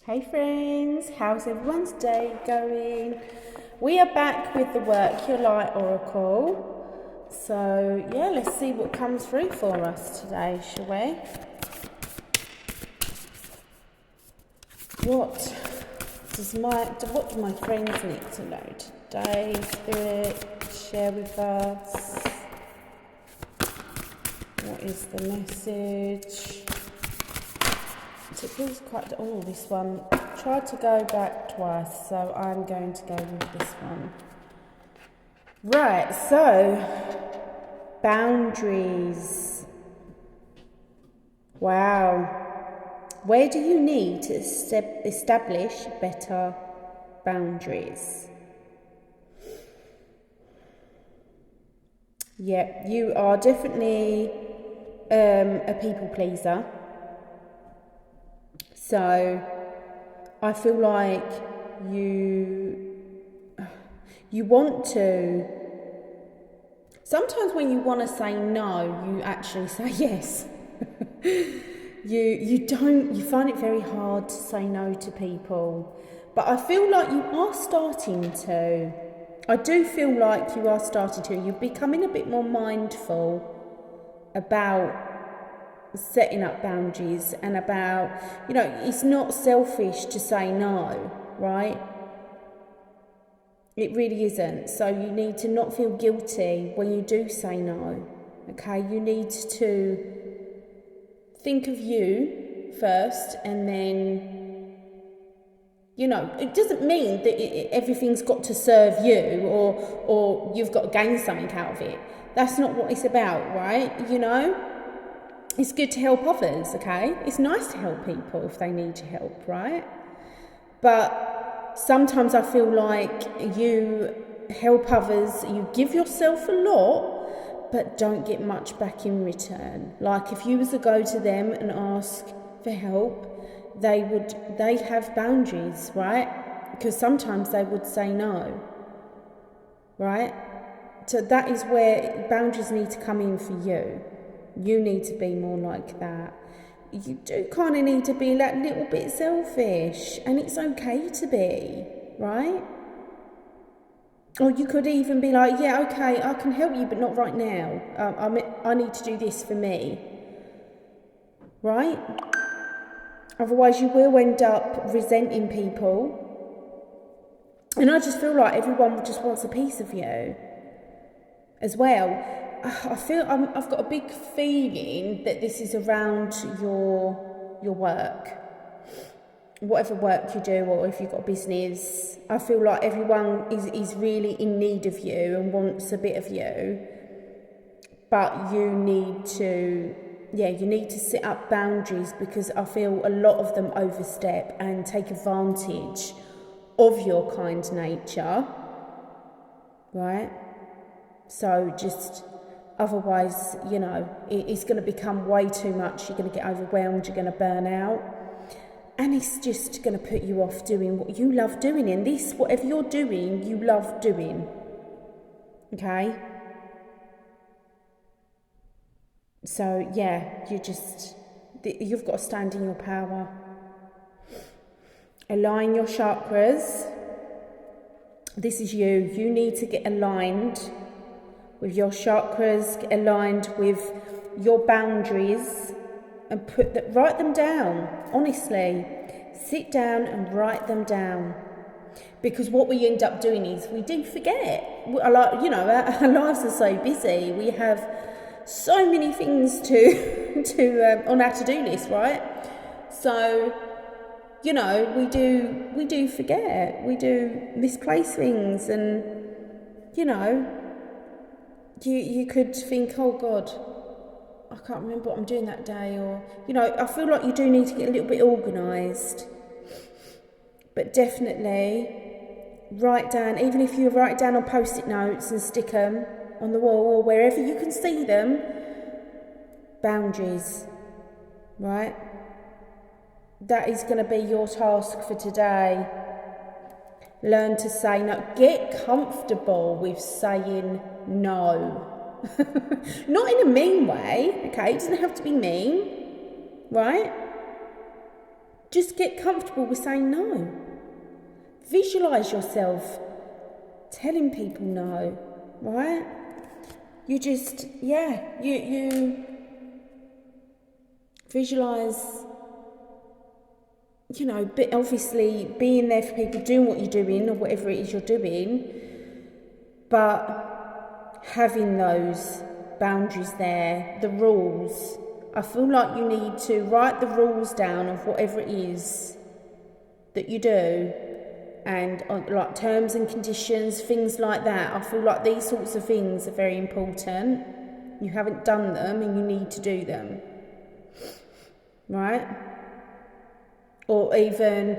Hey friends, how's everyone's day going? We are back with the Work Your Light Oracle. So yeah, let's see what comes through for us today, shall we? What do my friends need to know today? Spirit, share with us. What is the message? It feels quite, this one tried to go back twice, so I'm going to go with this one. Right, so boundaries. Wow. Where do you need to establish better boundaries? Yeah, you are definitely a people pleaser. So I feel like you want to, sometimes when you want to say no, you actually say yes. You find it very hard to say no to people. But I feel like you are starting to. I do feel like you are starting to. You're becoming a bit more mindful about setting up boundaries and about, it's not selfish to say no, right? It really isn't. So you need to not feel guilty when you do say no, okay? You need to think of you first, and then, it doesn't mean that everything's got to serve you or you've got to gain something out of it. That's not what it's about, right? It's good to help others, okay? It's nice to help people if they need your help, right? But sometimes I feel like you help others, you give yourself a lot, but don't get much back in return. Like if you was to go to them and ask for help, they have boundaries, right? Because sometimes they would say no, right? So that is where boundaries need to come in for you. You need to be more like that. You do kind of need to be that little bit selfish, and it's okay to be, right? Or you could even be like, yeah, okay, I can help you, but not right now. I need to do this for me, right? Otherwise you will end up resenting people. And I just feel like everyone just wants a piece of you as well. I feel I've got a big feeling that this is around your work, whatever work you do, or if you've got a business. I feel like everyone is really in need of you and wants a bit of you, but you need to set up boundaries, because I feel a lot of them overstep and take advantage of your kind nature, right? So just, otherwise, it's going to become way too much. You're going to get overwhelmed, you're going to burn out. And it's just going to put you off doing what you love doing. And this, whatever you're doing, you love doing. Okay? So, yeah, you've got to stand in your power. Align your chakras. This is you. You need to get aligned with your chakras, get aligned with your boundaries, and write them down. Honestly, sit down and write them down, because what we end up doing is we do forget. Our lives are so busy. We have so many things on our to-do list, right? So we do forget. We do misplace things, and you could think, oh God, I can't remember what I'm doing that day, or, I feel like you do need to get a little bit organised. But definitely write down, even if you write down on post-it notes and stick them on the wall or wherever you can see them, boundaries, right? That is going to be your task for today. Learn to say no. Get comfortable with saying no. Not in a mean way, okay? It doesn't have to be mean, right? Just get comfortable with saying no. Visualize yourself telling people no, right? You just, you visualize, but obviously being there for people, doing what you're doing or whatever it is you're doing, but having those boundaries there, the rules. I feel like you need to write the rules down of whatever it is that you do, and like terms and conditions, things like that. I feel like these sorts of things are very important. You haven't done them and you need to do them, right? Or even,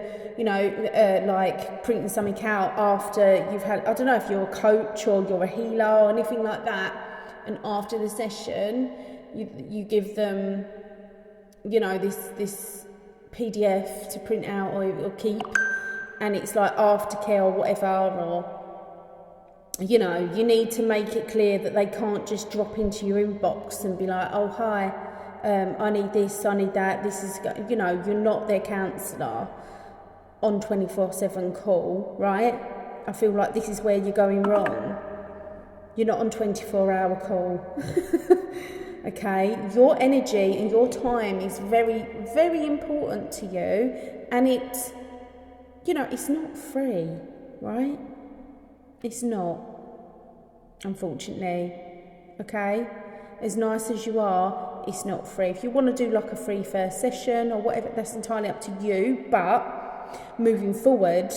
like printing something out after you've had, I don't know if you're a coach or you're a healer or anything like that, and after the session, you give them, this PDF to print out or keep, and it's like aftercare or whatever, or, you need to make it clear that they can't just drop into your inbox and be like, oh, hi, I need this, I need that, this is, you're not their counsellor on 24/7 call, right? I feel like this is where you're going wrong. You're not on 24-hour call. Okay, your energy and your time is very, very important to you, and it's not free, right? It's not, unfortunately, okay? As nice as you are, it's not free. If you want to do like a free first session or whatever, that's entirely up to you, but moving forward,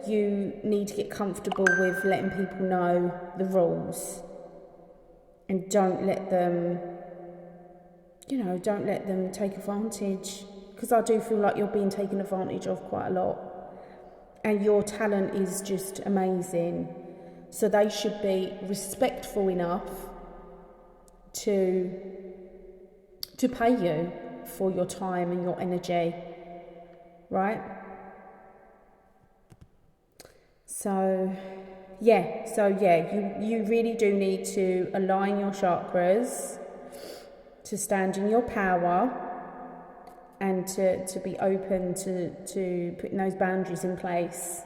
you need to get comfortable with letting people know the rules, and don't let them take advantage, because I do feel like you're being taken advantage of quite a lot, and your talent is just amazing, so they should be respectful enough to pay you for your time and your energy, right? So you really do need to align your chakras to stand in your power, and to be open to putting those boundaries in place.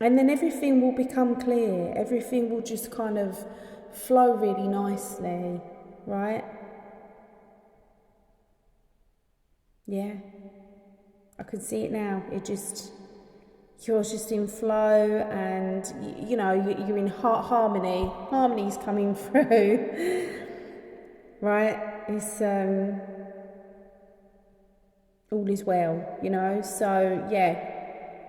And then everything will become clear. Everything will just kind of flow really nicely, right? Yeah, I can see it now. You're just in flow, and you're in harmony. Harmony's coming through, right? It's all is well, So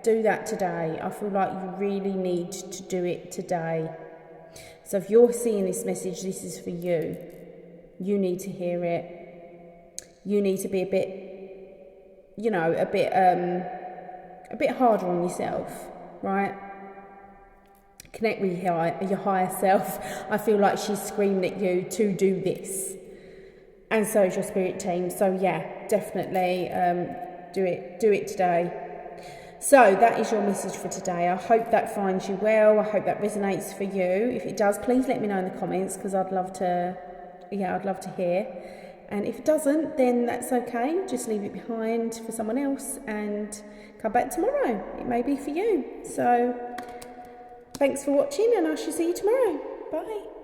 do that today. I feel like you really need to do it today. So if you're seeing this message, this is for you. You need to hear it. You need to be a bit harder on yourself, right? Connect with your higher self. I feel like she's screaming at you to do this, and so is your spirit team. So definitely do it today. So that is your message for today. I hope that finds you well. I hope that resonates for you. If it does, please let me know in the comments, because I'd love to hear. And if it doesn't, then that's okay. Just leave it behind for someone else and come back tomorrow. It may be for you. So thanks for watching, and I shall see you tomorrow. Bye.